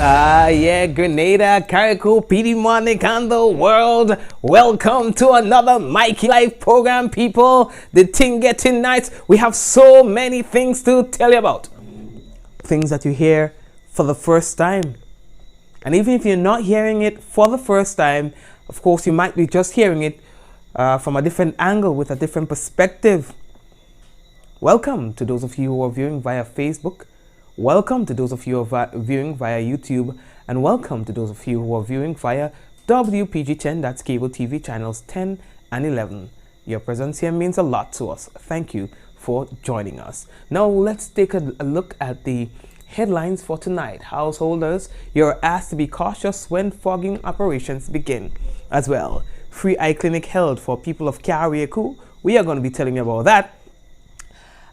Yeah, Grenada, Carriacou, PD Monic, and the world. Welcome to another Mikey Life program, people. The thing getting nice. We have so many things to tell you about. Things that you hear for the first time. And even if you're not hearing it for the first time, of course, you might be just hearing it from a different angle with a different perspective. Welcome to those of you who are viewing via Facebook. Welcome to those of you who are viewing via YouTube, and welcome to those of you who are viewing via WPG10, that's cable TV channels 10 and 11. Your presence here means a lot to us. Thank you for joining us. Now let's take a look at the headlines for tonight. Householders, you're asked to be cautious when fogging operations begin. As well, free eye clinic held for people of Carriacou. We are going to be telling you about that.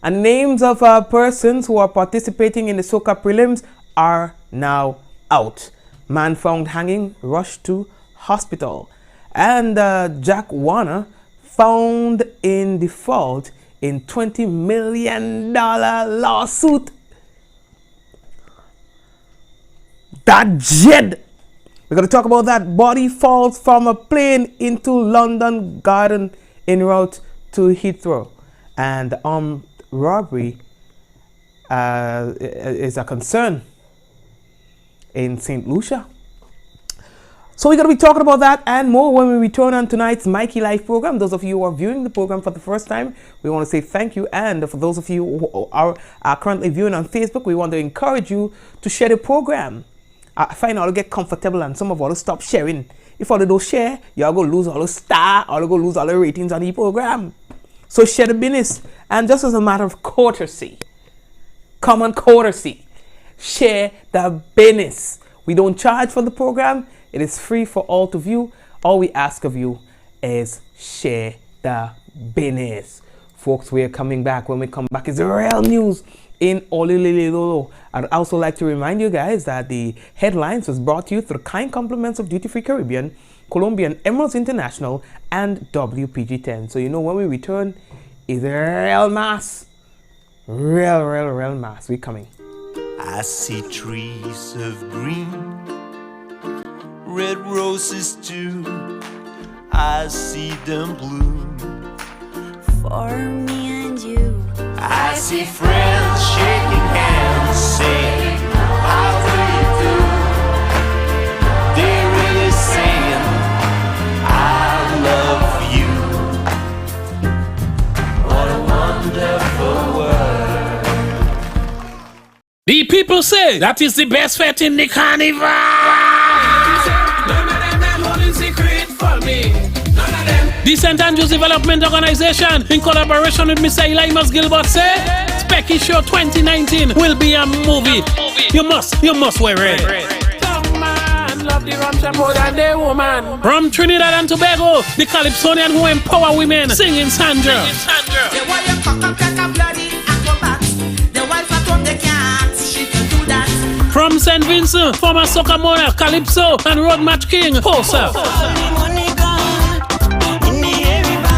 And names of persons who are participating in the Soca prelims are now out. Man found hanging, rushed to hospital. And Jack Warner found in default in $20 million lawsuit. That jet! We're going to talk about that. Body falls from a plane into London Garden en route to Heathrow. And robbery is a concern in St. Lucia. So we're going to be talking about that and more when we return on tonight's Mikey Life program. Those of you who are viewing the program for the first time, we want to say thank you. And for those of you who are currently viewing on Facebook, we want to encourage you to share the program. I find all get comfortable and some of all stop sharing. If all don't share, you're going to lose all the star or going to lose all the ratings on the program. So share the business. And just as a matter of courtesy, common courtesy, share the business. We don't charge for the program. It is free for all to view. All we ask of you is share the business. Folks, we are coming back. When we come back, it's real news in Olilililolo. I'd also like to remind you guys that the headlines was brought to you through kind compliments of Duty Free Caribbean, Colombian Emeralds International, and WPG10. So you know when we return, is real mass. Real mass. We coming. I see trees of green, red roses too. I see them bloom for me and you. I see friends shaking hands, saying, how do you do? They're really saying, I love you. What a wonderful world. The people say that is the best fete in the carnival. None of them holding secret for me. None of them. The St. Andrews Development Organization, in collaboration with Mr. Elimas Gilbert, say Specky Show 2019 will be a movie. You must wear it. Love the rum more than the woman. From Trinidad and Tobago, the Calypsonian who empower women, singing Sandra. The way you cock up like a bloody acrobat. The wife at home, they can't, she can do that. From St. Vincent, former Soca monarch, Calypso, and Road Match King, Posa.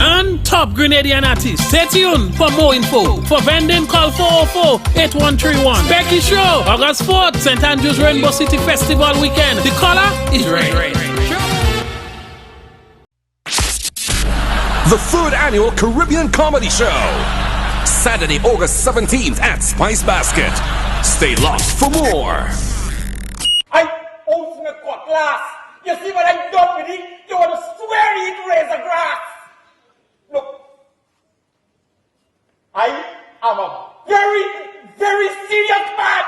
And top Grenadian artists. Stay tuned for more info. For vending, call 404-8131. Becky Show, August 4th, St. Andrews Rainbow City Festival weekend. The color is red. The third annual Caribbean Comedy Show. Saturday, August 17th at Spice Basket. Stay locked for more. I own a cutlass. You see what I've done with it? You want to swear it razor grass. Look, I am a very, very serious man.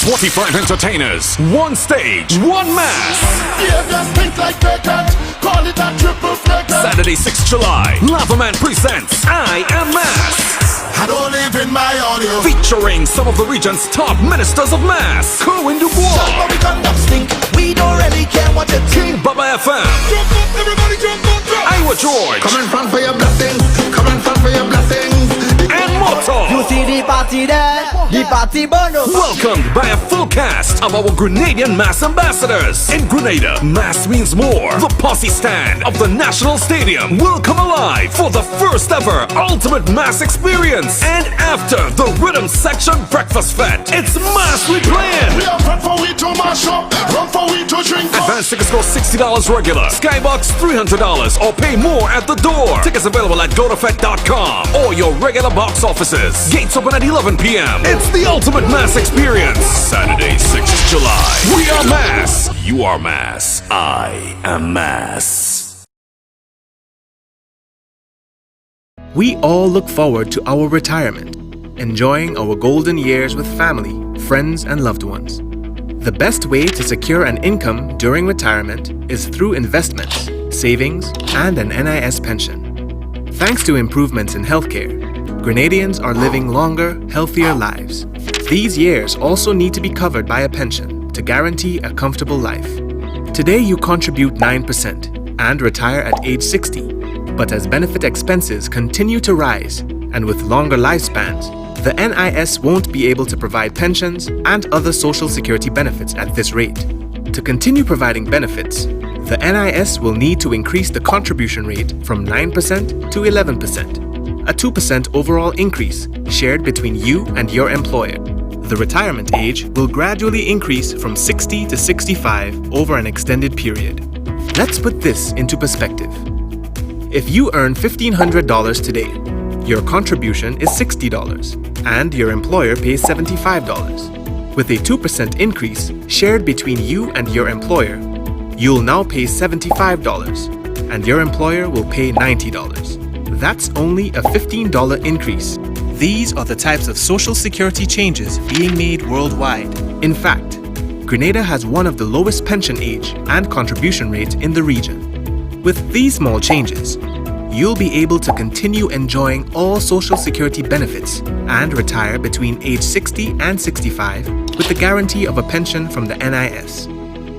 45 entertainers, one stage, one mass. Yeah, just think like bacon. Call it a triple flex. Saturday, 6th July, Lavaman presents I Am Mass. I don't live in my audio. Featuring some of the region's top ministers of mass. Cohen Dubois. We conduct stink. We don't really care what you think. Baba FM. Jump up, everybody jump up, jump. Iowa George. Come in front for your blessings. Come in front for your blessings. And Moto. You see the party there. The party bono. Welcomed by a full cast of our Grenadian mass ambassadors. In Grenada, mass means more. The posse stand of the National Stadium will come alive for the first ever ultimate mass experience. And after the Rhythm Section Breakfast Fete, it's mass we playing. We are run for we to mash up, run for we to drink. Advance tickets cost $60 regular, Skybox $300, or pay more at the door. Tickets available at gotofet.com or your regular box offices. Gates open at 11 p.m. It's the ultimate mass experience. Saturday, 6th July. We are mass. You are mass. I am mass. We all look forward to our retirement, enjoying our golden years with family, friends, and loved ones. The best way to secure an income during retirement is through investments, savings, and an NIS pension. Thanks to improvements in healthcare, Grenadians are living longer, healthier lives. These years also need to be covered by a pension to guarantee a comfortable life. Today you contribute 9% and retire at age 60. But as benefit expenses continue to rise, and with longer lifespans, the NIS won't be able to provide pensions and other social security benefits at this rate. To continue providing benefits, the NIS will need to increase the contribution rate from 9% to 11%, a 2% overall increase shared between you and your employer. The retirement age will gradually increase from 60 to 65 over an extended period. Let's put this into perspective. If you earn $1,500 today, your contribution is $60 and your employer pays $75. With a 2% increase shared between you and your employer, you'll now pay $75 and your employer will pay $90. That's only a $15 increase. These are the types of social security changes being made worldwide. In fact, Grenada has one of the lowest pension age and contribution rates in the region. With these small changes, you'll be able to continue enjoying all social security benefits and retire between age 60 and 65 with the guarantee of a pension from the NIS.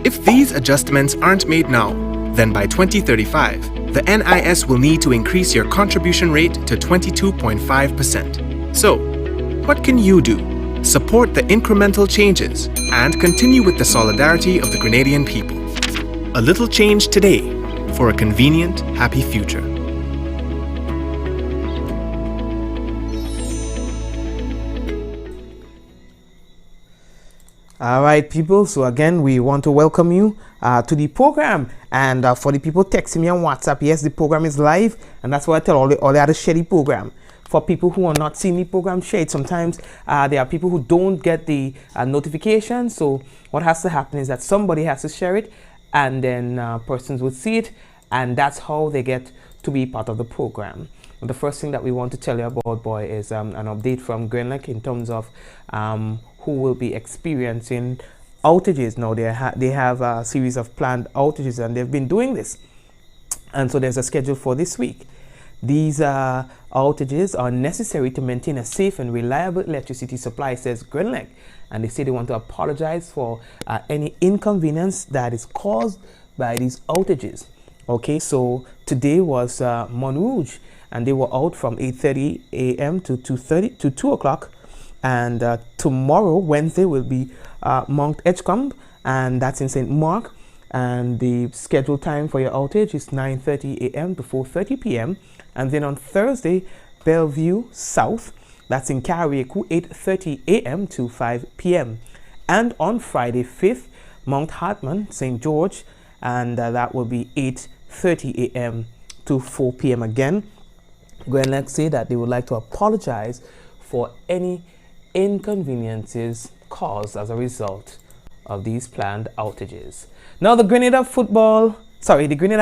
If these adjustments aren't made now, then by 2035, the NIS will need to increase your contribution rate to 22.5%. So, what can you do? Support the incremental changes and continue with the solidarity of the Grenadian people. A little change today for a convenient, happy future. All right, people. So again, we want to welcome you to the program. And for the people texting me on WhatsApp, yes, the program is live, and that's why I tell all the others share the program. For people who are not seeing the program shared, sometimes there are people who don't get the notification. So what has to happen is that somebody has to share it, and then persons would see it, and that's how they get to be part of the program. And the first thing that we want to tell you about, boy, is an update from Grenlec in terms of who will be experiencing outages. Now they have a series of planned outages, and they've been doing this, and so there's a schedule for this week. These outages are necessary to maintain a safe and reliable electricity supply, says Grenlec, and they say they want to apologize for any inconvenience that is caused by these outages. Okay, so today was Montrouge, and they were out from 8:30 a.m. to 2 o'clock, and tomorrow, Wednesday, will be Mount Edgecombe, and that's in St. Mark, and the scheduled time for your outage is 9:30 a.m. to 4:30 p.m. And then on Thursday, Bellevue South, that's in Carriacou, 8:30 a.m. to 5 p.m. And on Friday 5th, Mount Hartman, St. George, and that will be 8:30 a.m. to 4 p.m. again. Grenlec say that they would like to apologize for any inconveniences caused as a result of these planned outages. Now the Grenada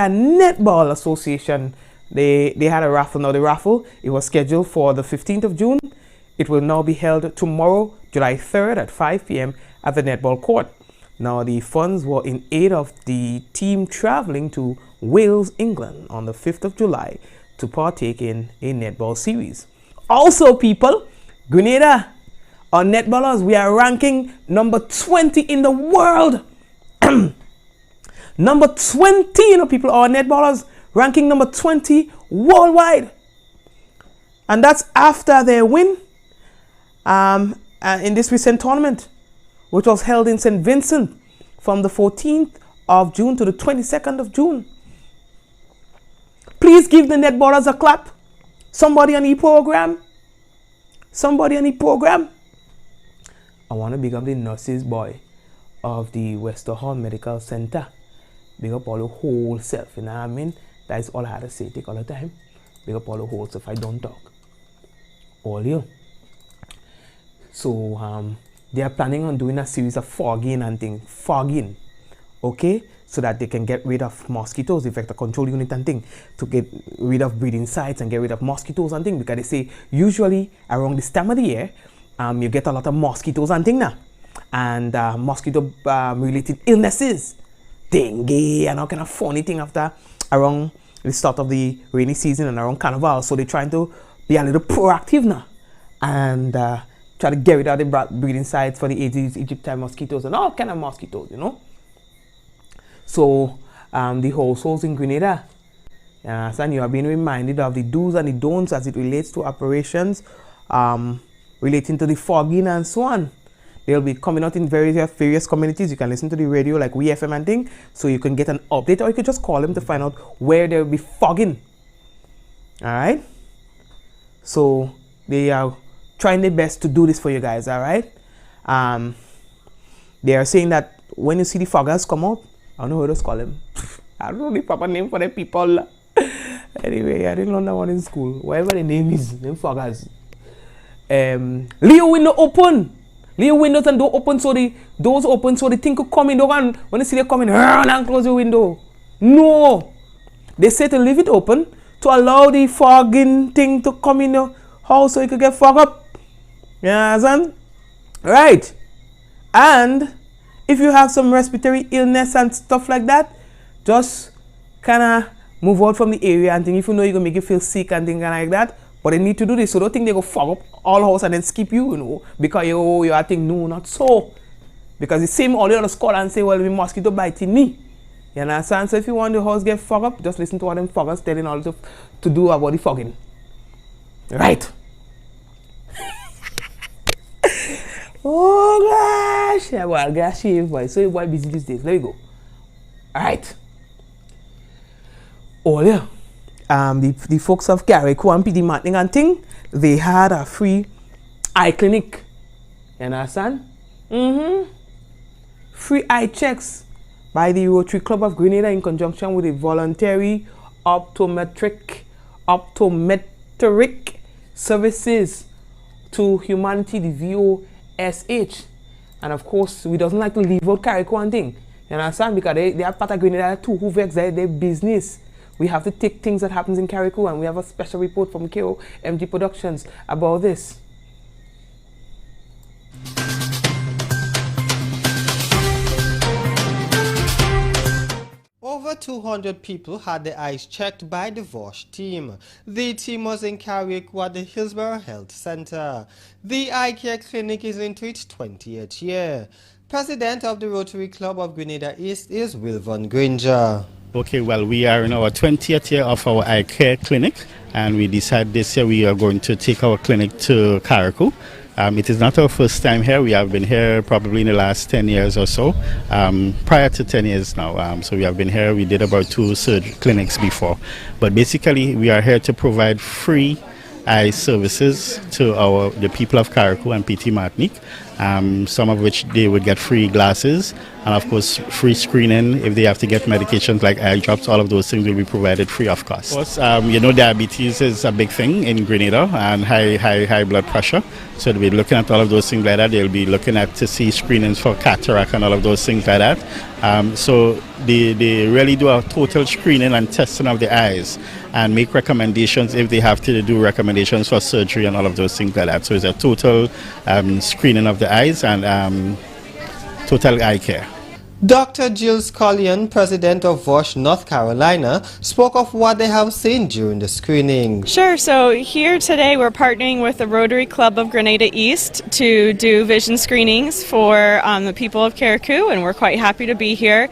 Netball Association, they had a raffle. Now the raffle, it was scheduled for the 15th of June. It will now be held tomorrow, July 3rd at 5 p.m. at the netball court. Now the funds were in aid of the team traveling to Wales, England on the 5th of July to partake in a netball series. Also, people, Grenada, our netballers, we are ranking number 20 in the world. Number 20, people, our netballers ranking number 20 worldwide. And that's after their win in this recent tournament, which was held in St. Vincent from the 14th of June to the 22nd of June. Please give the netballers a clap. Somebody on the program. Somebody on the program. I want to big up the nurses boy of the Westerhorn Medical Center. Big up all the whole self, you know what I mean? That is all I had to say. Take all the time. Big up all the whole self. I don't talk. All you. So they are planning on doing a series of fogging and things. Fogging. Okay? So that they can get rid of mosquitoes, the vector control unit and thing, to get rid of breeding sites and get rid of mosquitoes and thing, because they say usually around this time of the year, you get a lot of mosquitoes and thing now, and mosquito related illnesses, dengue and all kind of funny thing after around the start of the rainy season and around carnival. So they're trying to be a little proactive now and try to get rid of the breeding sites for the Aedes aegypti mosquitoes and all kind of mosquitoes, you know. So the households in Grenada, and you are being reminded of the do's and the don'ts as it relates to operations relating to the fogging and so on. They'll be coming out in various communities. You can listen to the radio like WeFM and thing, so you can get an update, or you could just call them to find out where they'll be fogging. All right. So they are trying their best to do this for you guys. All right. They are saying that when you see the foggers come out, I don't know how to call them. I don't know the proper name for the people. Anyway, I didn't learn that one in school. Whatever the name is, them foggers. Leave window open. Leave windows and door open so the doors open so the thing could come in. Don't when you see they come in, run and close the window. No. They say to leave it open to allow the fogging thing to come in your house so you could get fogged up. You understand? Right. And if you have some respiratory illness and stuff like that, just kind of move out from the area and think if you know you're going to make you feel sick and things like that. But they need to do this, so don't think they go fog up all house and then skip you, you know, because you are thinking, no, not so. Because the same all the other squad and say, well, the mosquito biting me. You understand? So if you want the house get fogged up, just listen to what them foggers telling all to do about the fogging. Right. Oh gosh, yeah, well, gosh, boy, so boy busy these days. There we go. All right. Oh yeah, the folks of Carriacou and PD Martin and thing, they had a free eye clinic. You understand? Free eye checks by the Rotary Club of Grenada in conjunction with the voluntary optometric services to humanity, the VOSH. And of course, we doesn't like to leave out Carriacou and thing. You understand? Because they are part of Grenada too, who vex their business. We have to take things that happens in Carriacou, and we have a special report from KOMG Productions about this. Over 200 people had their eyes checked by the VOSH team. The team was in Carriacou at the Hillsborough Health Center. The eye care clinic is into its 20th year. President of the Rotary Club of Grenada East is Wilvon Granger. Okay, well, we are in our 20th year of our eye care clinic, and we decided this year we are going to take our clinic to Carriacou. It is not our first time here. We have been here probably in the last 10 years or so, prior to 10 years now. So we have been here. We did about 2 surgery clinics before. But basically, we are here to provide free eye services to the people of Carriacou and PT Martinique, some of which they would get free glasses and of course free screening if they have to get medications like eye drops. All of those things will be provided free of cost. Of course, diabetes is a big thing in Grenada, and high blood pressure. So they'll be looking at all of those things like that. They'll be looking at to see screenings for cataract and all of those things like that. So they really do a total screening and testing of the eyes and make recommendations if they have to do recommendations for surgery and all of those things like that. So it's a total screening of the eyes and total eye care. Dr. Jill Scullion, president of Vosh, North Carolina, spoke of what they have seen during the screening. Sure. So here today we're partnering with the Rotary Club of Grenada East to do vision screenings for the people of Carriacou, and we're quite happy to be here.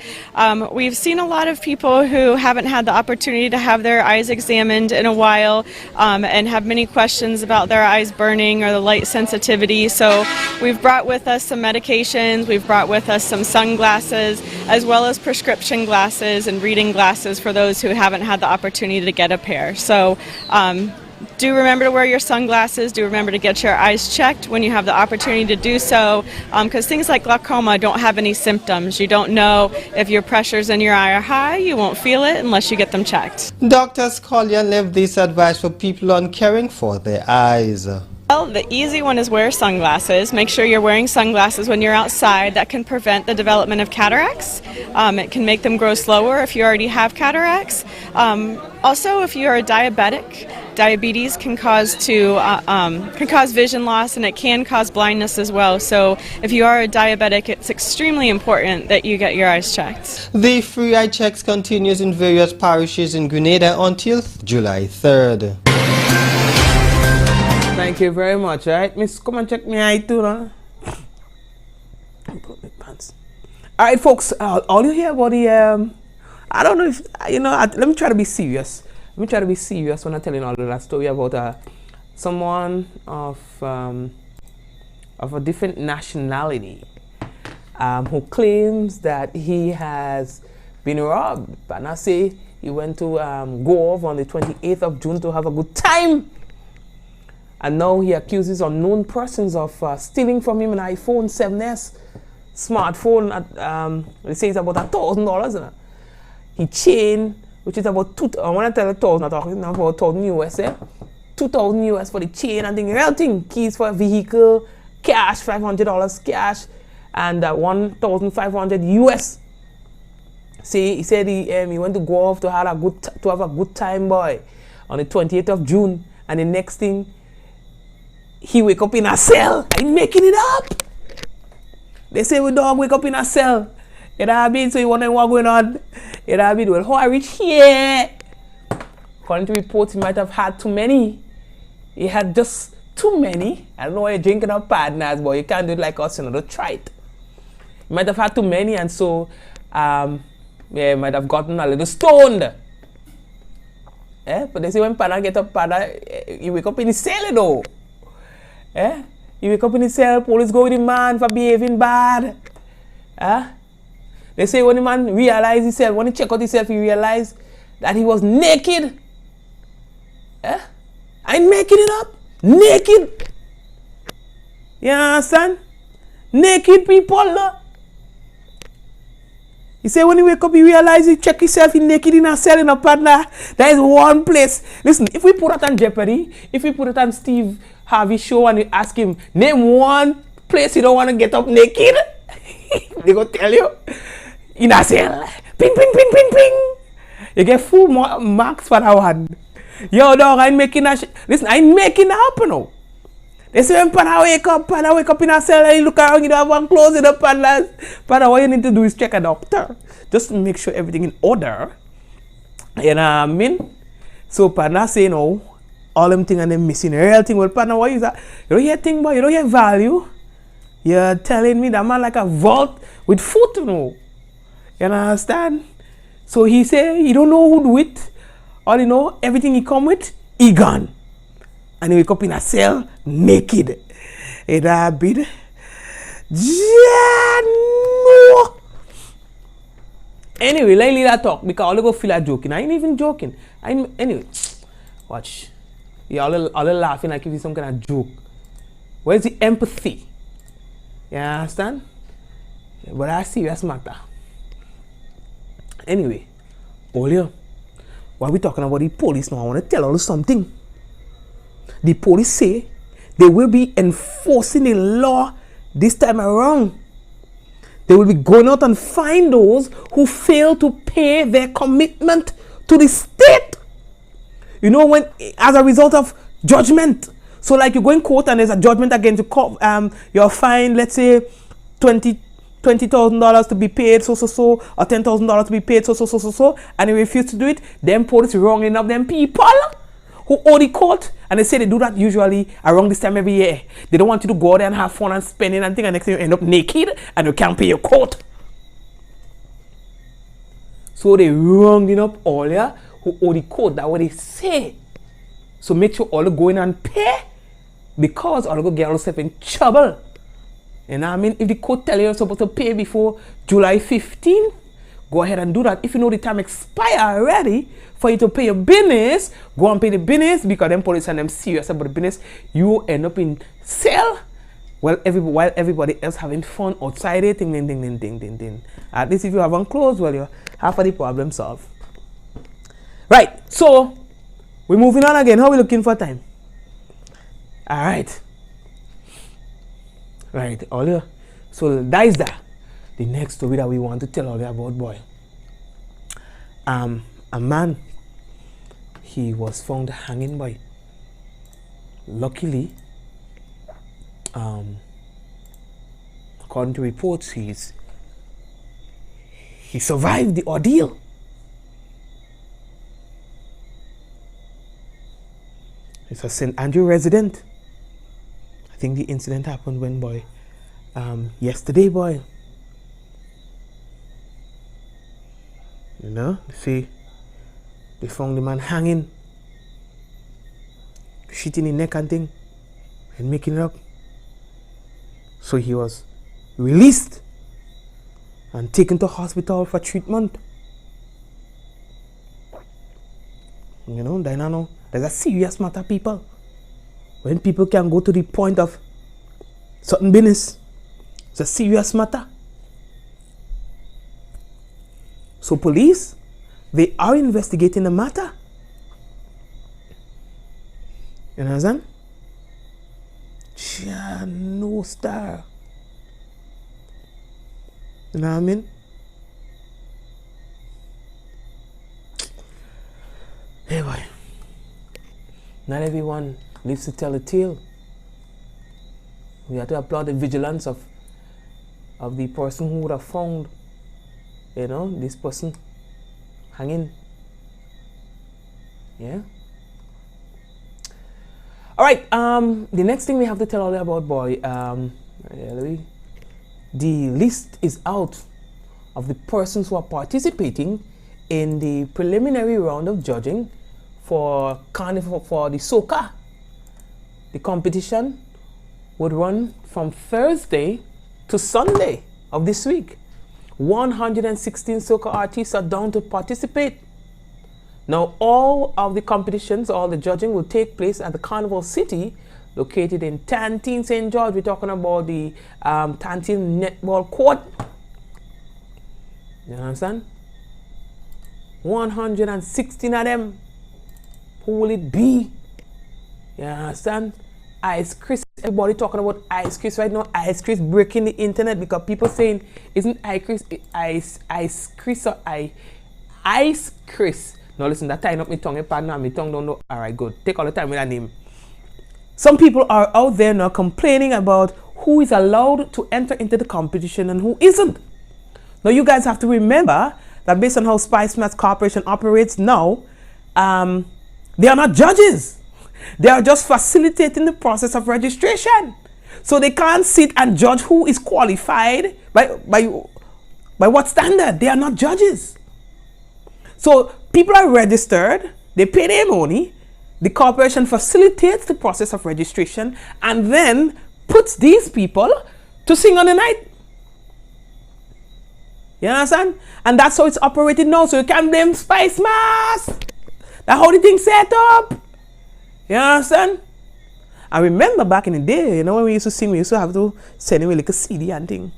We've seen a lot of people who haven't had the opportunity to have their eyes examined in a while and have many questions about their eyes burning or the light sensitivity. So we've brought with us some medications, we've brought with us some sunglasses, as well as prescription glasses and reading glasses for those who haven't had the opportunity to get a pair. So do remember to wear your sunglasses, do remember to get your eyes checked when you have the opportunity to do so, because things like glaucoma don't have any symptoms. You don't know if your pressures in your eye are high, you won't feel it unless you get them checked. Dr. Scullion left this advice for people on caring for their eyes. Well, the easy one is wear sunglasses. Make sure you're wearing sunglasses when you're outside. That can prevent the development of cataracts. It can make them grow slower if you already have cataracts. Also, if you're a diabetic, diabetes can cause vision loss, and it can cause blindness as well. So if you are a diabetic, it's extremely important that you get your eyes checked. The free eye checks continues in various parishes in Grenada until July 3rd. Thank you very much. Alright, miss, come and check me eye too, no? Alright, folks, all you hear about the, I don't know if, let me try to be serious. Let me try to be serious when I'm telling all of that story about someone of a different nationality who claims that he has been robbed. And I say he went to go off on the 28th of June to have a good time. And now he accuses unknown persons of stealing from him an iPhone 7S smartphone. They say it's about $1,000. He chain, which is about when I tell $1,000, I'm talking about $1,000 US. $2,000 US for the chain and the real thing. Keys for a vehicle, cash, $500 cash, and $1,500 US. See, he said he went to go off to have a good time, boy, on the 28th of June, and the next thing, he wake up in a cell. I'm making it up. They say we dog wake up in a cell. You know what I mean? So you wondering what going on? You know what I mean? Well, how I reach here? According to reports, he might have had too many. He had just too many. I don't know why you're drinking up partners, but you can't do it like us, don't try it. He might have had too many, and so he might have gotten a little stoned. But they say when partner get up, partner, you wake up in the cell, though. You wake up in the cell, police go with the man for behaving bad. They say when the man realized himself, when he check out himself, he realized that he was naked. I'm making it up. Naked. You understand? Naked people. He said when he wake up, he realized he check himself, he naked in a cell in a partner. That is one place. Listen, if we put it on Jeopardy, if we put it on Steve Harvey show and we ask him, name one place you don't want to get up naked, they go tell you, in a cell. Ping, ping, ping, ping, ping. You get full marks for that one. Yo, dog, I'm making a listen, I'm making it happen now. They say when Pada wake up in a cell and you look around, you don't have one clothes in the Pada. Pada, what you need to do is check a doctor. Just to make sure everything in order. You know what I mean? So Pada say no, all them things and them missing. The real thing, well, Pada, what is that? You don't hear thing, boy, you don't hear value. You're telling me that man like a vault with foot, you know. You understand? So he say he don't know who do it. All you know, everything he come with, he gone. And he wake up in a cell naked. It a bit. Yeah, no. Anyway, let me leave that talk because all go feel like joking. I ain't even joking. Anyway, watch. You all laughing like if it's some kind of joke. Where's the empathy? You understand? But that's serious matter. Anyway, Olio, while we talking about the police now, I want to tell you something. The police say they will be enforcing the law this time around. They will be going out and find those who fail to pay their commitment to the state. You know, when as a result of judgment. So like you go in court and there's a judgment against you, you're fined, let's say 20 $20,000 to be paid so, or $10,000 to be paid so, and they refuse to do it, then police rounding up them people who owe the court, and they say they do that usually around this time every year. They don't want you to go there and have fun and spending and things, and next thing you end up naked and you can't pay your court. So they rounding up all ya who owe the court. That's what they say. So make sure all you go in and pay, because all you go get yourself in trouble. You know what I mean? If the court tell you you're supposed to pay before July 15, go ahead and do that. If you know the time expire already for you to pay your business, go and pay the business, because them police and them serious about the business. You end up in cell while everybody else having fun outside it. Ding. At least if you haven't closed, well, you're half of the problem solved. Right, so we're moving on again. How are we looking for time? All right. Right, all you. So that is that. The next story that we want to tell all you about, boy. A man, he was found hanging, boy. Luckily, according to reports, he survived the ordeal. He's a St. Andrew resident. I think the incident happened when, boy, yesterday, boy. You know, see, they found the man hanging, shit in the neck and thing, and making it up. So he was released and taken to hospital for treatment. You know, Dinano, there's a serious matter, people. When people can go to the point of certain business, it's a serious matter. So police, they are investigating the matter. You understand? No star. You know what I mean? Anyway, not everyone lives to tell a tale. We have to applaud the vigilance of the person who would have found, you know, this person hanging. Yeah. All right. The next thing we have to tell all about, boy. The list is out of the persons who are participating in the preliminary round of judging for Carnival for the soca. The competition would run from Thursday to Sunday of this week. 116 soca artists are down to participate. Now, all of the competitions, all the judging will take place at the Carnival City, located in Tantine, St. George. We're talking about the Tantine Netball Court. You understand? 116 of them. Who will it be? You understand? Ice Chris. Everybody talking about Ice Chris right now. Ice Chris breaking the internet because people saying, isn't Ice Chris or Ice Chris? Now listen, that tying up my tongue, pardon, my tongue don't know. Alright, good. Take all the time with that name. Some people are out there now complaining about who is allowed to enter into the competition and who isn't. Now you guys have to remember that based on how Spice Mass Corporation operates now, they are not judges. They are just facilitating the process of registration. So they can't sit and judge who is qualified by what standard. They are not judges. So people are registered, they pay their money, the corporation facilitates the process of registration and then puts these people to sing on the night. You understand? And that's how it's operated now. So you can't blame Spice Mass. That's how the thing's set up. You understand? I remember back in the day, you know, when we used to sing, we used to have to send away like a CD and thing.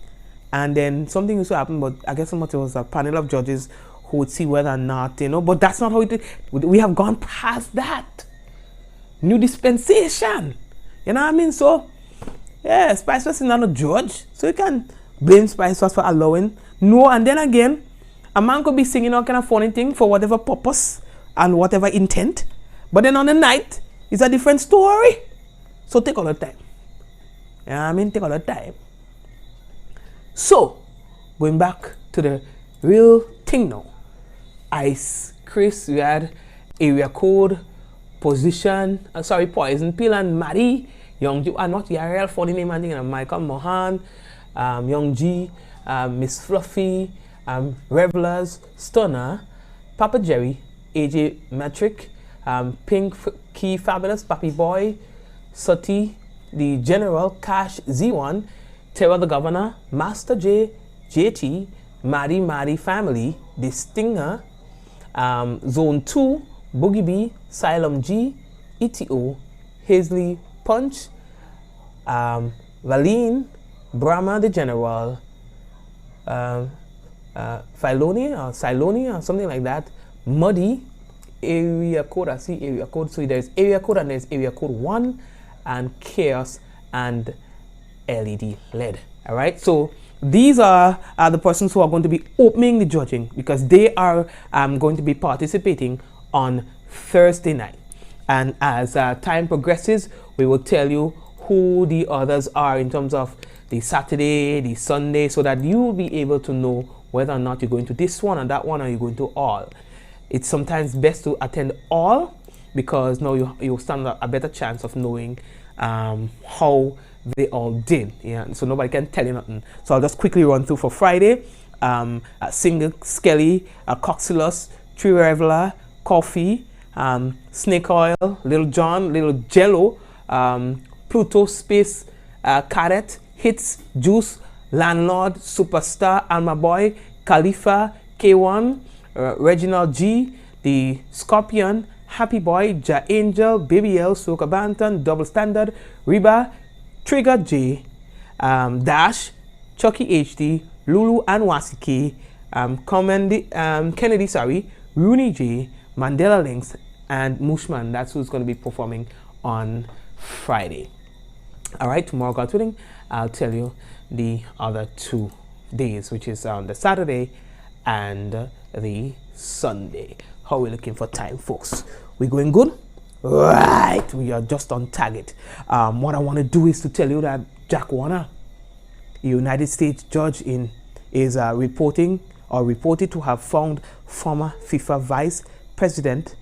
And then something used to happen, but I guess it was a panel of judges who would see whether or not, you know, but that's not how it is. We have gone past that. New dispensation. You know what I mean? So, yeah, Spice Mass is not a judge. So you can't blame Spice Mass for allowing. No, and then again, a man could be singing all kind of funny thing for whatever purpose and whatever intent. But then on the night, it's a different story. So take all the time. You know what I mean? Take all the time. So, going back to the real thing now. Ice, Chris, we had area code, poison, Peel and Maddie, Young G, not Yarel, funny name, I think, Michael Mohan, Young G, Miss Fluffy, Revelers, Stunner, Papa Jerry, AJ Metric, Pink Key Fabulous, Papi Boy, Sati, the General, Cash Z1, Terra the Governor, Master J, JT, Maddie Family, The Stinger, Zone 2, Boogie B, Xylem G, ETO, Hazley Punch, Valine, Brahma the General, Philonia or something like that, Muddy, area code, I see area code, so there's area code and there's area code 1, and Chaos and LED LED. Alright, so these are the persons who are going to be opening the judging, because they are going to be participating on Thursday night. And as time progresses, we will tell you who the others are in terms of the Saturday, the Sunday, so that you will be able to know whether or not you're going to this one or that one, or you're going to all. It's sometimes best to attend all, because now you'll stand a better chance of knowing how they all did. Yeah, so nobody can tell you nothing. So I'll just quickly run through for Friday. Single Skelly, Coxilus, Tree Reveler, Coffee, Snake Oil, Little John, Little Jello, Pluto Space, Cadet, Hits, Juice, Landlord, Superstar, Alma Boy, Khalifa, K1, Reginald G, The Scorpion, Happy Boy, Ja Angel, Baby L, Soka Banton, Double Standard, Reba, Trigger J, Dash, Chucky HD, Lulu and Wasiki, Kennedy, Rooney J, Mandela Links, and Mushman. That's who's going to be performing on Friday. Alright, tomorrow, God willing, I'll tell you the other 2 days, which is on the Saturday and the Sunday. How are we looking for time, folks? We going good? Right, we are just on target. What I want to do is to tell you that Jack Warner, a United States judge, is reported to have found former FIFA Vice President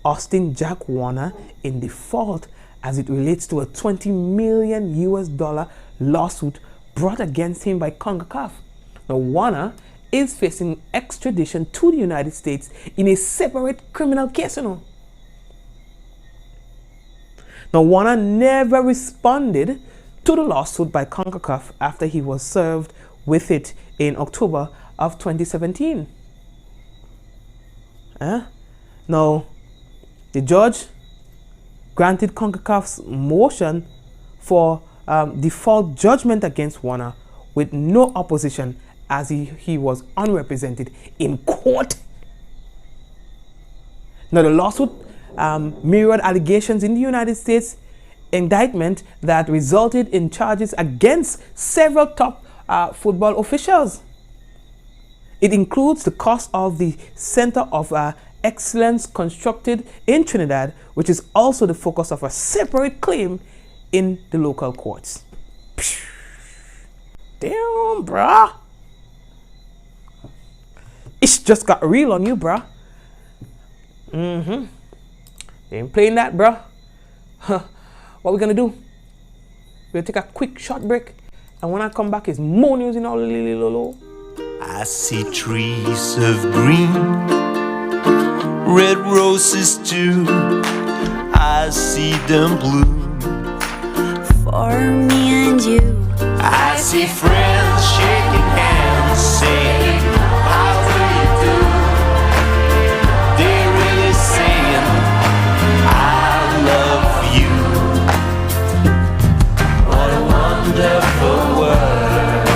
Austin Jack Warner in default as it relates to a $20 million lawsuit brought against him by CONCACAF. Now, Warner is facing extradition to the United States in a separate criminal case, Now, Warner never responded to the lawsuit by CONCACAF after he was served with it in October of 2017. Now, the judge granted CONCACAF's motion for default judgment against Warner with no opposition, as he was unrepresented in court. Now, the lawsuit mirrored allegations in the United States indictment that resulted in charges against several top football officials. It includes the cost of the Center of Excellence constructed in Trinidad, which is also the focus of a separate claim in the local courts. Damn, bruh. It's just got real on you, bruh. They ain't playing that, bruh. What we gonna do? We're gonna take a quick short break, and when I come back, it's more news in all Lolo. I see trees of green, red roses too. I see them bloom for me and you. I see friends shaking hands, saying, how do you do? They're really saying, I love you. What a wonderful world.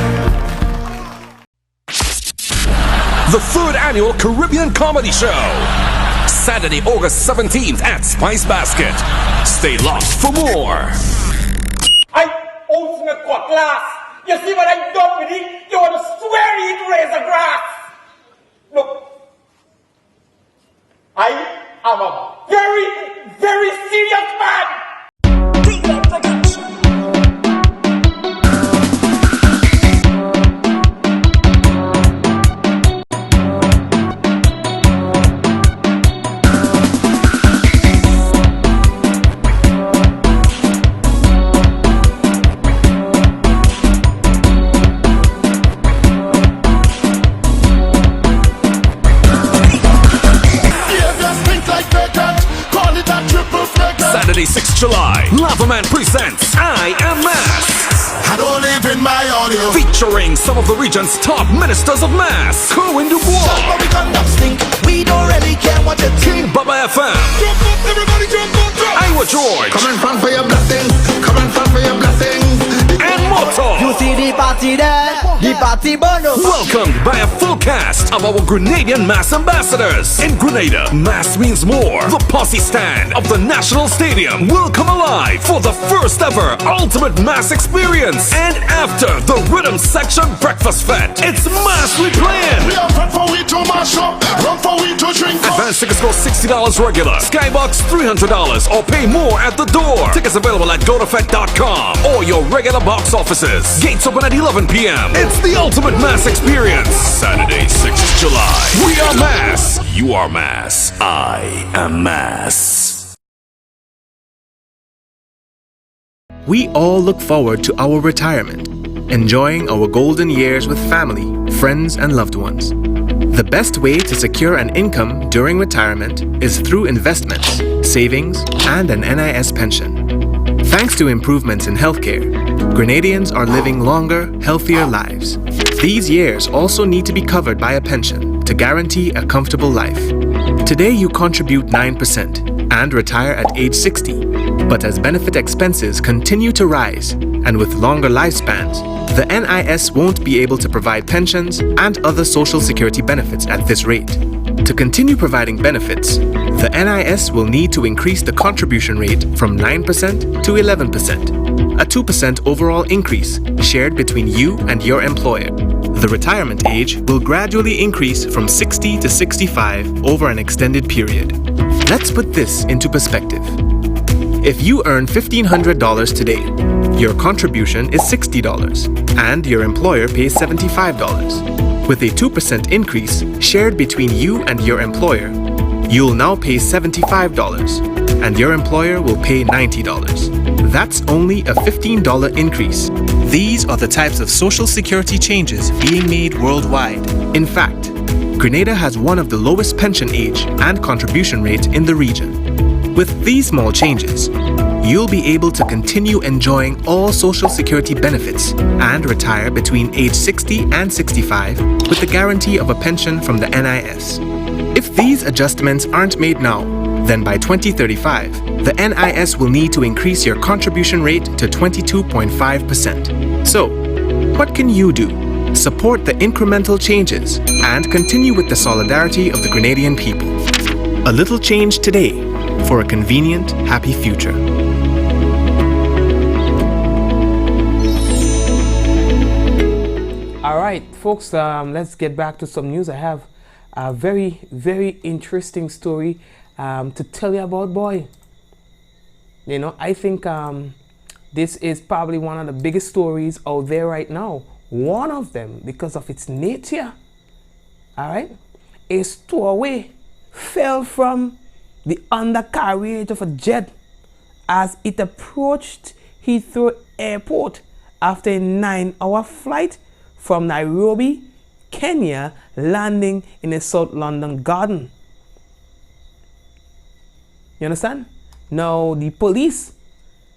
The 3rd Annual Caribbean Comedy Show, Saturday, August 17th at Spice Basket. Stay locked for more. Old cutlass. You see what I done with it? You want to swear it razor grass. Look, I am a very, very serious man. Saturday, 6th July, Lavaman presents I Am Mass. I don't live in my audio. Featuring some of the region's top ministers of mass. Kerwin Dubois. We don't really care what you King Baba FM. Jump up, everybody jump up, jump. Iowa George. Come and front for your blessings. Come and front for your blessings. And Moto. You see the party there, the party bono. Welcomed by a full cast of our Grenadian mass ambassadors. In Grenada, mass means more. The posse stand of the National Stadium will come alive for the first ever ultimate mass experience. And after the rhythm section breakfast fete, it's mass we playing. We are front for we to mash up, run for we to drink up. Advance tickets cost $60 regular, Skybox $300, or pay more at the door. Tickets available at GoToFed.com or your regular box offices. Gates open at 11 p.m. It's the ultimate mass experience. Saturday, 6th July. We are mass. You are mass. I am mass. We all look forward to our retirement, enjoying our golden years with family, friends, and loved ones. The best way to secure an income during retirement is through investments, savings, and an NIS pension. Thanks to improvements in healthcare, Grenadians are living longer, healthier lives. These years also need to be covered by a pension to guarantee a comfortable life. Today you contribute 9% and retire at age 60. But as benefit expenses continue to rise, and with longer lifespans, the NIS won't be able to provide pensions and other social security benefits at this rate. To continue providing benefits, the NIS will need to increase the contribution rate from 9% to 11%, a 2% overall increase shared between you and your employer. The retirement age will gradually increase from 60 to 65 over an extended period. Let's put this into perspective. If you earn $1,500 today, your contribution is $60 and your employer pays $75. With a 2% increase shared between you and your employer, you'll now pay $75 and your employer will pay $90. That's only a $15 increase. These are the types of social security changes being made worldwide. In fact, Grenada has one of the lowest pension age and contribution rates in the region. With these small changes, you'll be able to continue enjoying all social security benefits and retire between age 60 and 65 with the guarantee of a pension from the NIS. If these adjustments aren't made now, then by 2035, the NIS will need to increase your contribution rate to 22.5%. So, what can you do? Support the incremental changes and continue with the solidarity of the Grenadian people. A little change today for a convenient, happy future. All right, folks, let's get back to some news. I have a very, very interesting story to tell you about, boy. You know, I think this is probably one of the biggest stories out there right now. One of them because of its nature. All right, a stowaway fell from the undercarriage of a jet as it approached Heathrow Airport after a 9-hour flight from Nairobi, Kenya, landing in a South London garden. You understand? Now, the police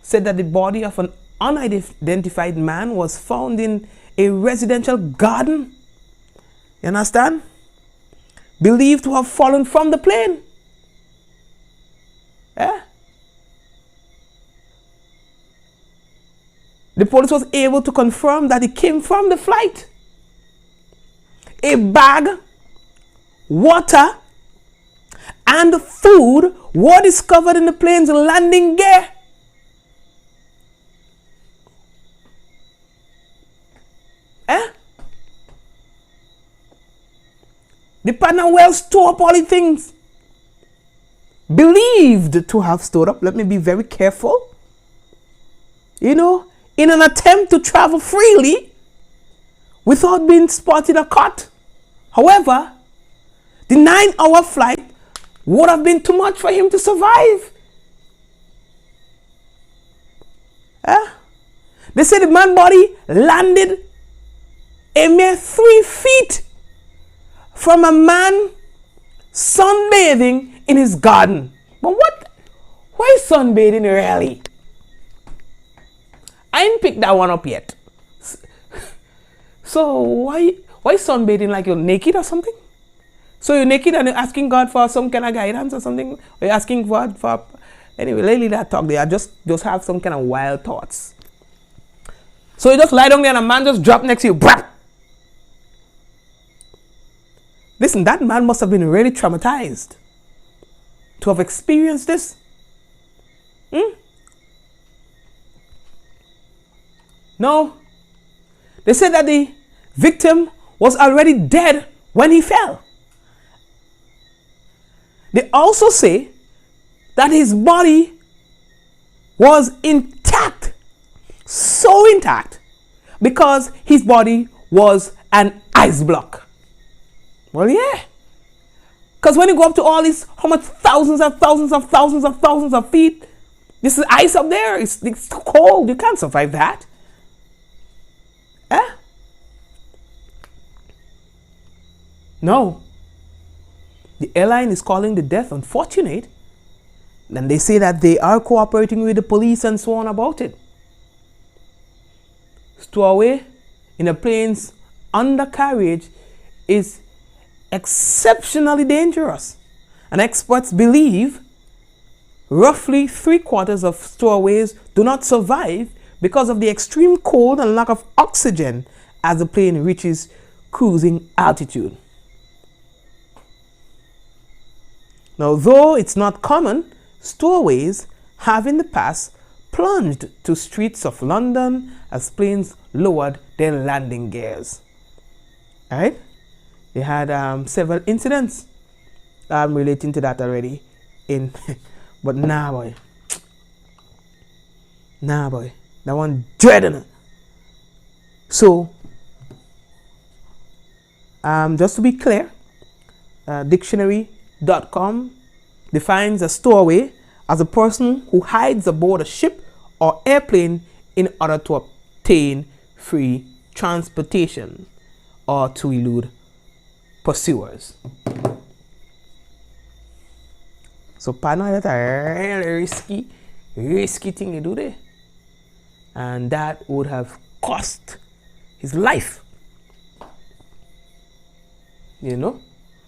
said that the body of an unidentified man was found in a residential garden. You understand? Believed to have fallen from the plane. Yeah? The police was able to confirm that it came from the flight. A bag, water, and food were discovered in the plane's landing gear. The partner well stored up all the things. Believed to have stored up. Let me be very careful. You know, in an attempt to travel freely without being spotted or caught. However, the 9-hour flight would have been too much for him to survive. They say the man's body landed a mere 3 feet from a man sunbathing in his garden. But Why sunbathing really? I ain't picked that one up yet. So why sunbathing like you're naked or something? So you're naked and you're asking God for some kind of guidance or something? Or you're asking God for... Anyway, lately that talk there, I just have some kind of wild thoughts. So you just lie down there and a man just drop next to you. Brap! Listen, that man must have been really traumatized to have experienced this. No. They said that the victim was already dead when he fell. They also say that his body was intact. So intact. Because his body was an ice block. Well, yeah. Because when you go up to all these, how much thousands of feet, this is ice up there. It's cold. You can't survive that. No. The airline is calling the death unfortunate. And they say that they are cooperating with the police and so on about it. Stowaway in a plane's undercarriage is exceptionally dangerous. And experts believe roughly 3/4 of stowaways do not survive because of the extreme cold and lack of oxygen as the plane reaches cruising altitude. Now, though it's not common, stowaways have in the past plunged to streets of London as planes lowered their landing gears. Alright? They had several incidents relating to that already. But nah boy, that one dreading it. So, just to be clear, dictionary.com defines a stowaway as a person who hides aboard a ship or airplane in order to obtain free transportation or to elude pursuers. So partner, that's a really risky thing to do there. And that would have cost his life. You know?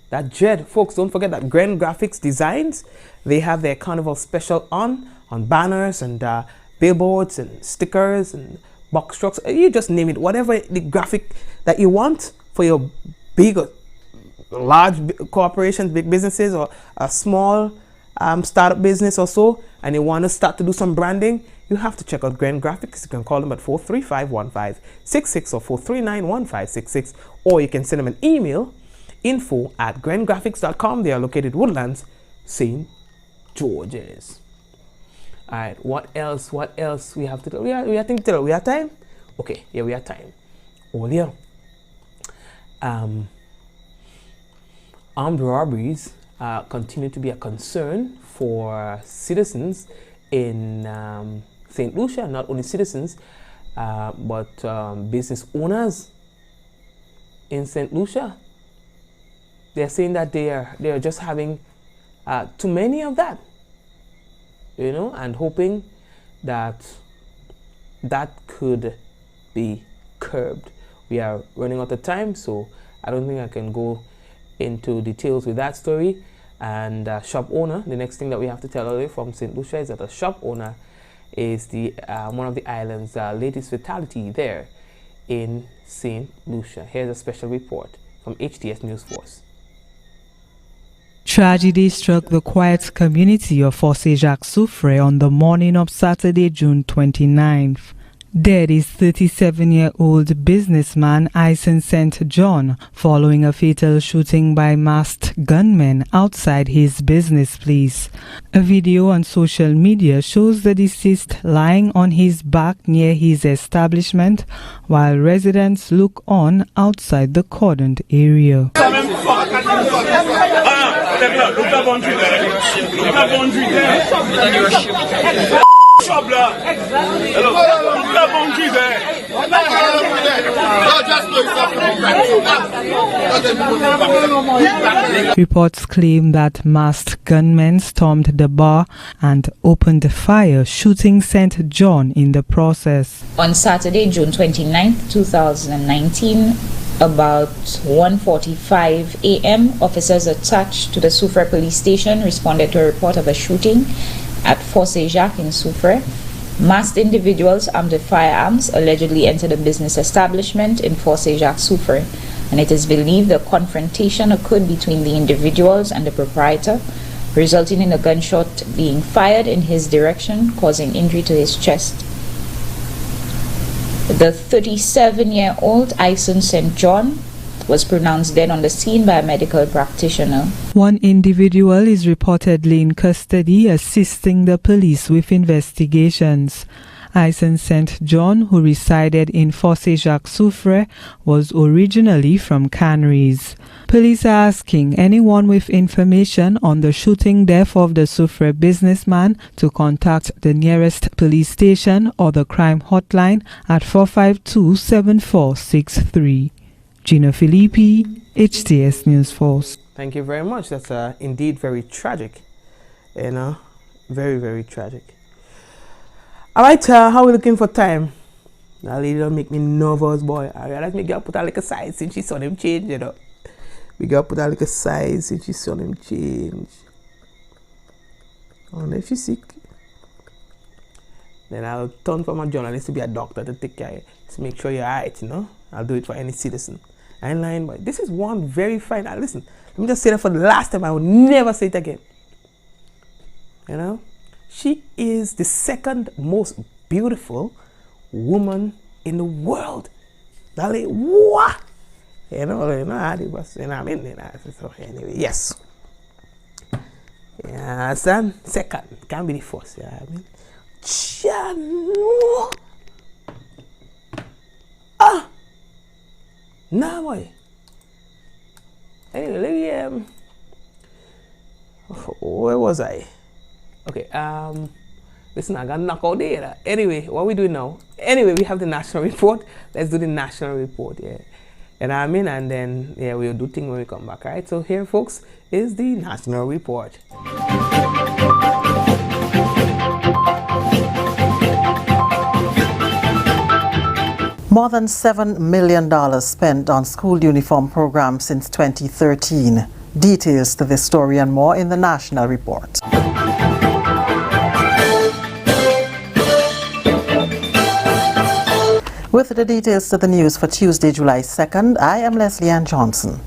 That dread, folks, don't forget that Grand Graphics Designs, they have their carnival special on banners and billboards and stickers and box trucks. You just name it, whatever the graphic that you want for your big or large corporations, big businesses, or a small startup business or so, and you want to start to do some branding, you have to check out Grand Graphics. You can call them at 435-1566 or 439-1566, or you can send them an email, info@grandgraphics.com. They are located Woodlands, St. George's. All right, what else we have to do? We have time? Okay, yeah, we have time. Earlier, armed robberies continue to be a concern for citizens in St. Lucia. Not only citizens, but business owners in St. Lucia. They're saying that they are just having too many of that, you know, and hoping that that could be curbed. We are running out of time, so I don't think I can go into details with that story. And shop owner, the next thing that we have to tell you from St. Lucia is that a shop owner is the one of the island's latest fatality there in St. Lucia. Here's a special report from HTS News Force. Tragedy struck the quiet community of Fossé-Jacques-Souffre on the morning of Saturday, June 29th. Dead is 37-year-old businessman Ison St. John following a fatal shooting by masked gunmen outside his business place. A video on social media shows the deceased lying on his back near his establishment while residents look on outside the cordoned area. Reports claim that masked gunmen stormed the bar and opened fire, shooting St. John in the process. On Saturday, June 29, 2019, about 1:45 a.m., officers attached to the Soufre police station responded to a report of a shooting at Fosse Jacques in Soufre. Masked individuals armed with firearms allegedly entered a business establishment in Fosse Jacques, Soufre, and it is believed the confrontation occurred between the individuals and the proprietor, resulting in a gunshot being fired in his direction, causing injury to his chest. The 37-year-old Ison St. John was pronounced dead on the scene by a medical practitioner. One individual is reportedly in custody assisting the police with investigations. Ison St. John, who resided in Fosse Jacques Soufre, was originally from Canaries. Police are asking anyone with information on the shooting death of the Soufre businessman to contact the nearest police station or the crime hotline at 452-7463. Gina Filippi, HTS News Force. Thank you very much. That's indeed very tragic. You know, very, very tragic. All right, how are we looking for time? That lady don't make me nervous, boy. I realize me girl put her like a size since she saw them change, you know. Me girl put her like a size since she saw them change. And if she's sick, then I'll turn from a journalist to be a doctor to take care of you. To make sure you're alright, you know. I'll do it for any citizen. I ain't lying, but this is one very fine. Now listen, let me just say that for the last time. I will never say it again. You know, she is the second most beautiful woman in the world. Now, like, what? You know, how it was. You know, I mean, so anyway, yes. Yeah, understand? Second, can't be the first. Yeah, I mean, nah, boy. Anyway, let me, where was I? Okay, listen, I got knocked out there. Anyway, what we doing now? Anyway, we have the national report. Let's do the national report, yeah. You know what I mean? And then, yeah, we'll do things when we come back, right? So here, folks, is the national report. More than $7 million spent on school uniform programs since 2013. Details to this story and more in the national report. With the details to the news for Tuesday, July 2nd, I am Leslie Ann Johnson.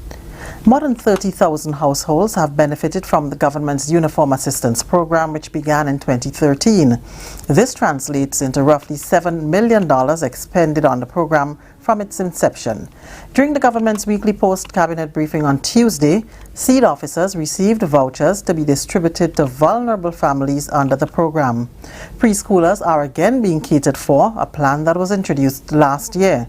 More than 30,000 households have benefited from the government's Uniform Assistance Program, which began in 2013. This translates into roughly $7 million expended on the program from its inception. During the government's weekly post-cabinet briefing on Tuesday, seed officers received vouchers to be distributed to vulnerable families under the program. Preschoolers are again being catered for, a plan that was introduced last year.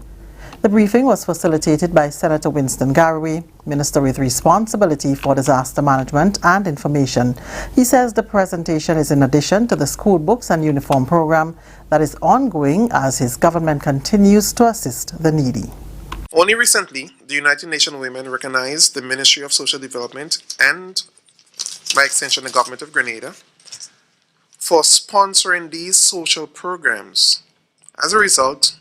The briefing was facilitated by Senator Winston Garraway, Minister with responsibility for disaster management and information. He says the presentation is in addition to the school books and uniform program that is ongoing as his government continues to assist the needy. Only recently, the United Nations Women recognized the Ministry of Social Development and, by extension, the Government of Grenada for sponsoring these social programs. As a result,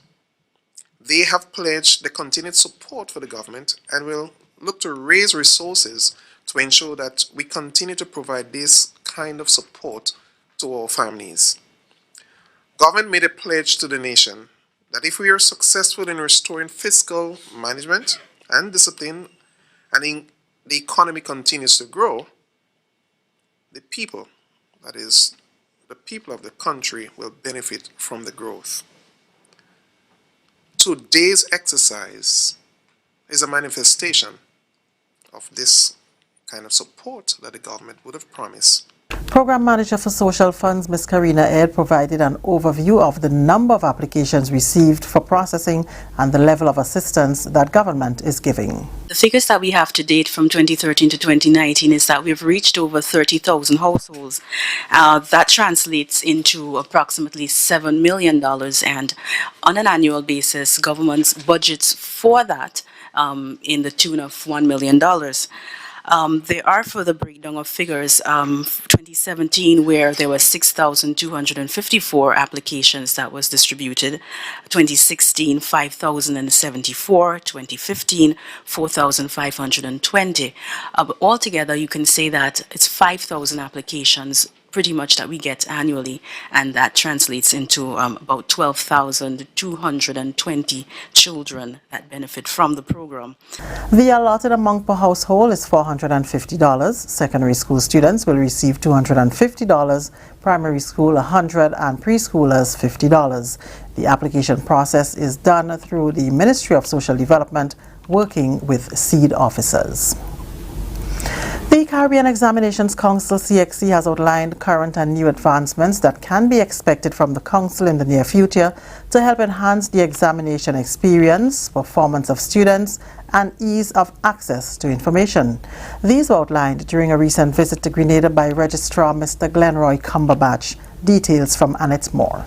they have pledged the continued support for the government and will look to raise resources to ensure that we continue to provide this kind of support to our families. Government made a pledge to the nation that if we are successful in restoring fiscal management and discipline and the economy continues to grow, the people, that is, the people of the country, will benefit from the growth. Today's exercise is a manifestation of this kind of support that the government would have promised Program Manager for Social Funds, Ms. Karina Ed, provided an overview of the number of applications received for processing and the level of assistance that government is giving. The figures that we have to date from 2013 to 2019 is that we've reached over 30,000 households. That translates into approximately $7 million, and on an annual basis, government's budgets for that in the tune of $1 million. There are further breakdown of figures. 2017, where there were 6,254 applications that was distributed. 2016, 5,074. 2015, 4,520. But altogether, you can say that it's 5,000 applications pretty much that we get annually, and that translates into about 12,220 children that benefit from the program. The allotted amount per household is $450. Secondary school students will receive $250, primary school $100, and preschoolers $50. The application process is done through the Ministry of Social Development, working with seed officers. The Caribbean Examinations Council, CXC, has outlined current and new advancements that can be expected from the Council in the near future to help enhance the examination experience, performance of students, and ease of access to information. These were outlined during a recent visit to Grenada by Registrar Mr. Glenroy Cumberbatch. Details from Annette Moore.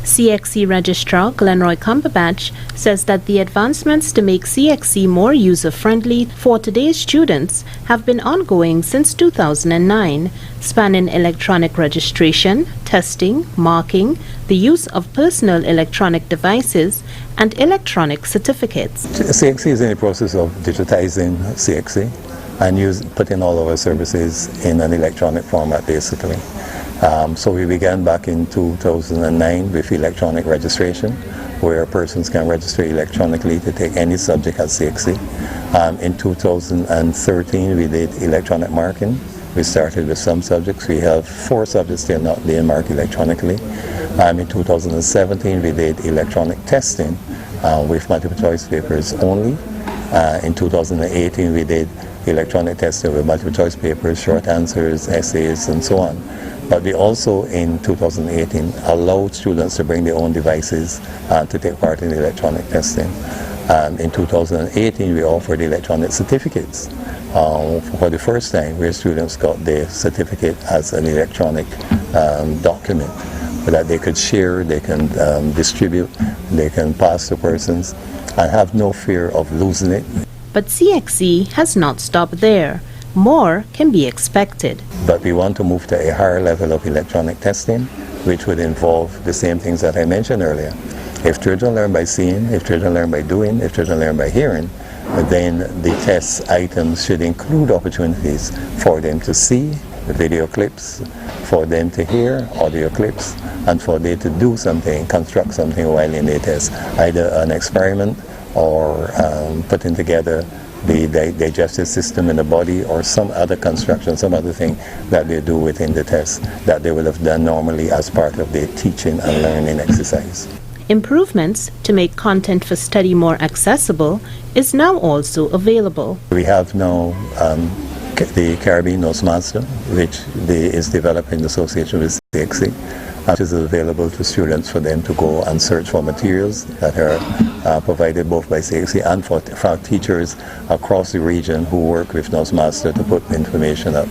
CXC Registrar Glenroy Cumberbatch says that the advancements to make CXC more user-friendly for today's students have been ongoing since 2009, spanning electronic registration, testing, marking, the use of personal electronic devices, and electronic certificates. CXC is in the process of digitizing CXC and putting all our services in an electronic format, basically. So we began back in 2009 with electronic registration, where persons can register electronically to take any subject at CXC. In 2013 we did electronic marking. We started with some subjects. We have 4 subjects still not being marked electronically. In 2017 we did electronic testing with multiple choice papers only. In 2018 we did electronic testing with multiple choice papers, short answers, essays, and so on. But we also, in 2018, allowed students to bring their own devices to take part in electronic testing. In 2018, we offered electronic certificates for the first time, where students got their certificate as an electronic document that they could share, they can distribute, they can pass to persons, and have no fear of losing it. But CXC has not stopped there. More can be expected. But we want to move to a higher level of electronic testing, which would involve the same things that I mentioned earlier. If children learn by seeing, if children learn by doing, if children learn by hearing, then the test items should include opportunities for them to see video clips, for them to hear audio clips, and for them to do something, construct something while in the test, either an experiment or putting together the digestive system in the body, or some other construction, some other thing that they do within the test that they would have done normally as part of their teaching and learning exercise. Improvements to make content for study more accessible is now also available. We have now the Caribbean Toastmaster, which is developed in association with CXC, which is available to students for them to go and search for materials that are provided both by CXC and for teachers across the region who work with Toastmaster to put information up.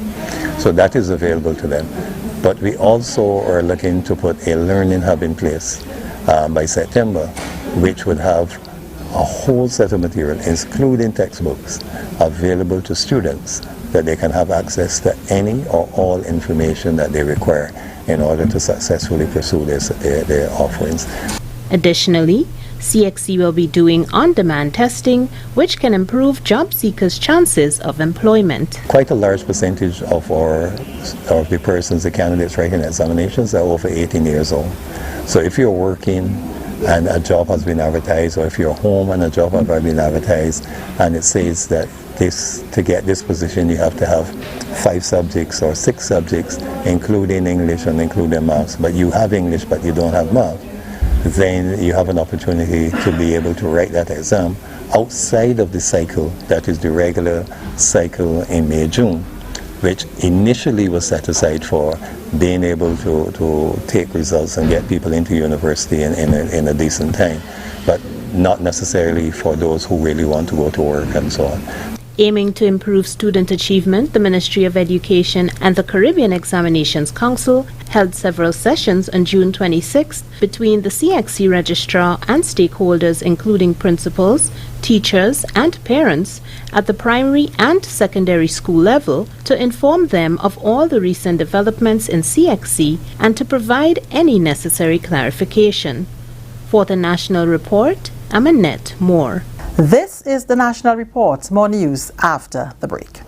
So that is available to them. But we also are looking to put a learning hub in place by September, which would have a whole set of material, including textbooks, available to students, that they can have access to any or all information that they require in order to successfully pursue their offerings. Additionally, CXC will be doing on-demand testing, which can improve job seekers' chances of employment. Quite a large percentage of the persons, the candidates writing examinations, are over 18 years old. So if you're working and a job has been advertised, or if you're home and a job has been advertised, and it says that to get this position you have to have 5 subjects or 6 subjects, including English and including maths, but you have English but you don't have math, then you have an opportunity to be able to write that exam outside of the cycle that is the regular cycle in May, June. which initially was set aside for being able to take results and get people into university in a decent time, but not necessarily for those who really want to go to work and so on. Aiming to improve student achievement, the Ministry of Education and the Caribbean Examinations Council held several sessions on June 26th between the CXC registrar and stakeholders including principals, teachers and parents at the primary and secondary school level to inform them of all the recent developments in CXC and to provide any necessary clarification. For the National Report, I'm Annette Moore. This is the National Report. More news after the break.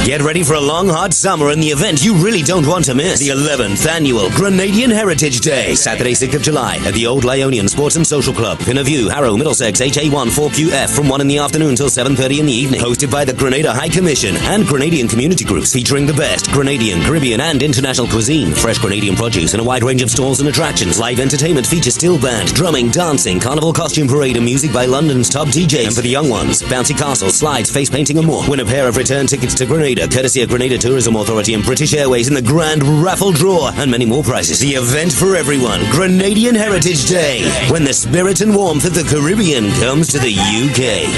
Get ready for a long, hot summer and the event you really don't want to miss. The 11th Annual Grenadian Heritage Day, Saturday, 6th of July, at the Old Lyonian Sports and Social Club, Pinnerview, Harrow, Middlesex, HA1 4QF, from 1 in the afternoon till 7:30 in the evening. Hosted by the Grenada High Commission and Grenadian community groups, featuring the best Grenadian, Caribbean and international cuisine, fresh Grenadian produce, and a wide range of stalls and attractions. Live entertainment features steel band, drumming, dancing, carnival costume parade, and music by London's top DJs. And for the young ones, bouncy castles, slides, face painting, and more. Win a pair of return tickets to Grenada, courtesy of Grenada Tourism Authority and British Airways in the grand raffle draw, and many more prizes. The event for everyone, Grenadian Heritage Day, when the spirit and warmth of the Caribbean comes to the UK.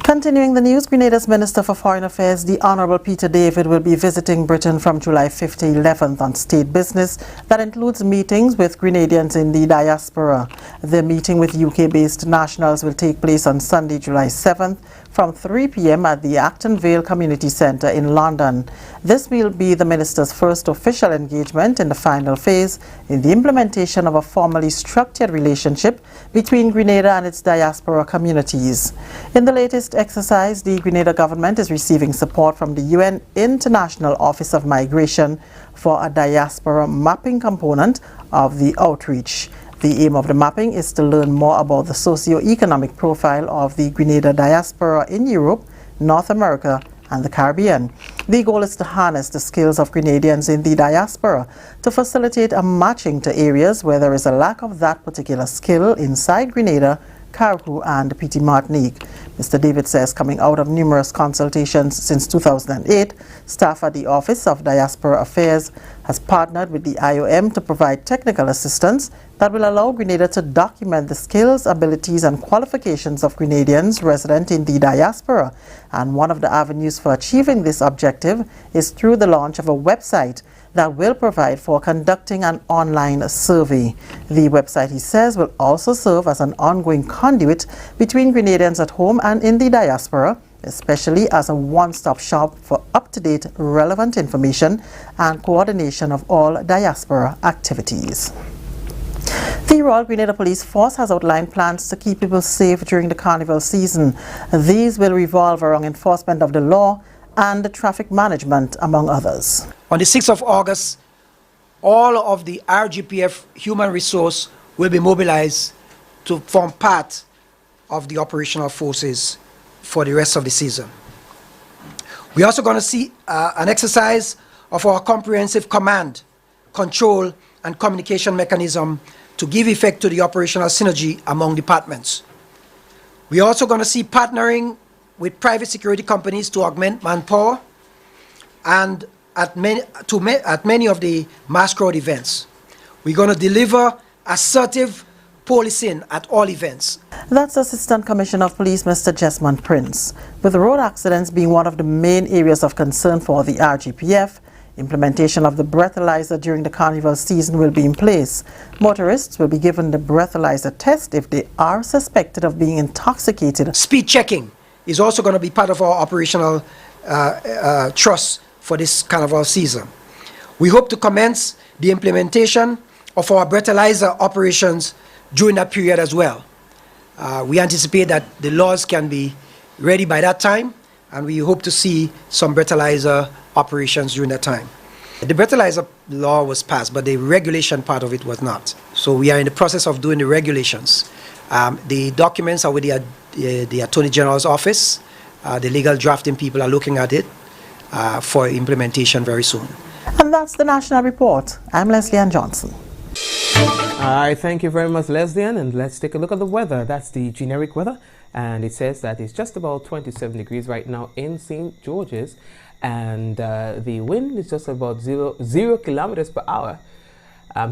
Continuing the news, Grenada's Minister for Foreign Affairs, the Honourable Peter David, will be visiting Britain from July 5th to 11th on state business. That includes meetings with Grenadians in the diaspora. The meeting with UK-based nationals will take place on Sunday, July 7th from 3 p.m. at the Acton Vale Community Centre in London. This will be the Minister's first official engagement in the final phase in the implementation of a formally structured relationship between Grenada and its diaspora communities. In the latest exercise, the Grenada government is receiving support from the UN International Office of Migration for a diaspora mapping component of the outreach. The aim of the mapping is to learn more about the socio-economic profile of the Grenada diaspora in Europe, North America, and the Caribbean. The goal is to harness the skills of Grenadians in the diaspora to facilitate a matching to areas where there is a lack of that particular skill inside Grenada, Carriacou, and Petite Martinique. Mr. David says coming out of numerous consultations since 2008, staff at the Office of Diaspora Affairs has partnered with the IOM to provide technical assistance that will allow Grenada to document the skills, abilities, and qualifications of Grenadians resident in the diaspora. And one of the avenues for achieving this objective is through the launch of a website that will provide for conducting an online survey. The website, he says, will also serve as an ongoing conduit between Grenadians at home and in the diaspora, especially as a one-stop shop for up-to-date relevant information and coordination of all diaspora activities. The Royal Grenada Police Force has outlined plans to keep people safe during the carnival season. These will revolve around enforcement of the law and traffic management, among others. On the 6th of August, all of the RGPF human resource will be mobilized to form part of the operational forces for the rest of the season. We're also going to see an exercise of our comprehensive command, control, and communication mechanism to give effect to the operational synergy among departments. We're also going to see partnering with private security companies to augment manpower and at many of the mass crowd events. We're going to deliver assertive policing at all events. That's Assistant Commissioner of Police Mr. Jesmond Prince. With road accidents being one of the main areas of concern for the RGPF, implementation of the breathalyzer during the carnival season will be in place. Motorists will be given the breathalyzer test if they are suspected of being intoxicated. Speed checking is also going to be part of our operational trust for this carnival season. We hope to commence the implementation of our breathalyzer operations during that period as well. We anticipate that the laws can be ready by that time, and we hope to see some breathalyzer operations during that time. The breathalyzer law was passed, but the regulation part of it was not. So we are in the process of doing the regulations. The documents are with the Attorney General's office. The legal drafting people are looking at it for implementation very soon. And that's the National Report. I'm Leslie Ann Johnson. All right, thank you very much, Leslie Ann, and let's take a look at the weather. That's the generic weather. and it says that it's just about 27 degrees right now in St. George's, and the wind is just about 0 kilometers per hour.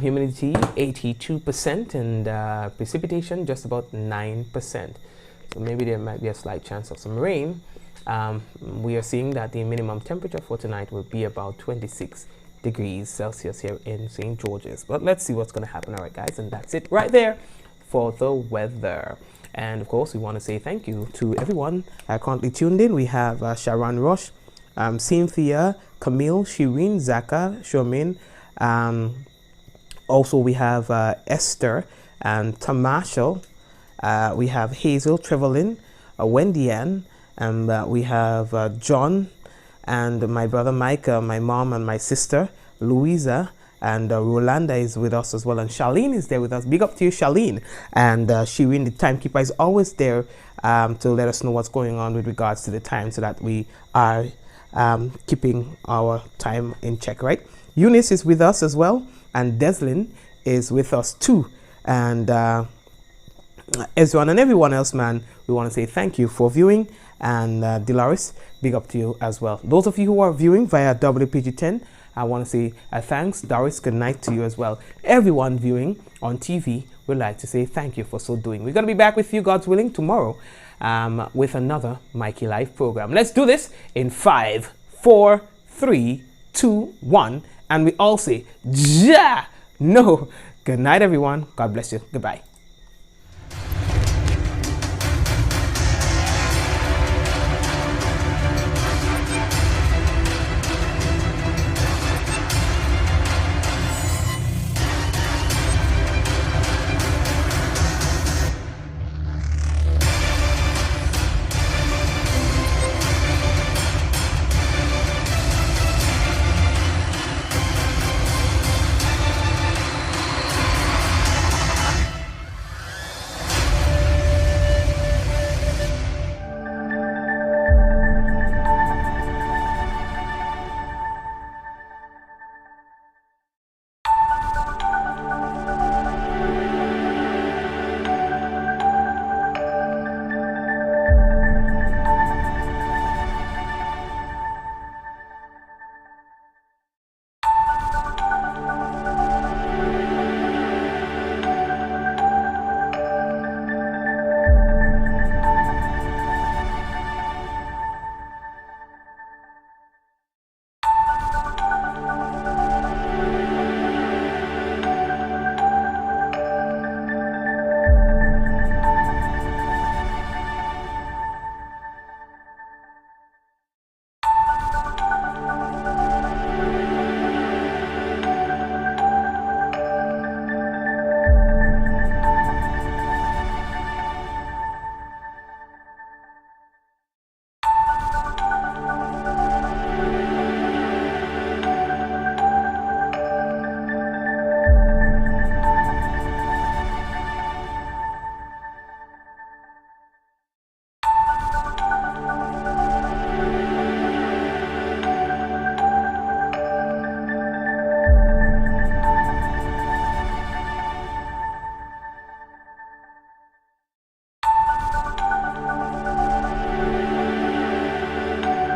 Humidity 82%, and precipitation just about 9%. So maybe there might be a slight chance of some rain. We are seeing that the minimum temperature for tonight will be about 26 degrees Celsius here in St. George's. But let's see what's going to happen. All right, guys, and that's it right there for the weather. And of course, we want to say thank you to everyone currently tuned in. We have Sharon Roche, Cynthia, Camille, Shireen, Zaka, Shomin. Also, we have Esther and Tamasho. We have Hazel, Trevelyn, Wendy Ann, and we have John, and my brother Mike, my mom and my sister Louisa, and Rolanda is with us as well, and Charlene is there with us. Big up to you, Charlene. And Shireen, the timekeeper, is always there to let us know what's going on with regards to the time, so that we are keeping our time in check, right? Eunice is with us as well, and Deslin is with us too, and Ezra and everyone else, man, we want to say thank you for viewing. And Dolores, big up to you as well. Those of you who are viewing via WPG10, I want to say thanks. Doris, good night to you as well. Everyone viewing on TV, we'd like to say thank you for so doing. We're going to be back with you, God's willing, tomorrow with another Mikey Live program. Let's do this in 5, 4, 3, 2, 1. And we all say, Ja! No. Good night, everyone. God bless you. Goodbye.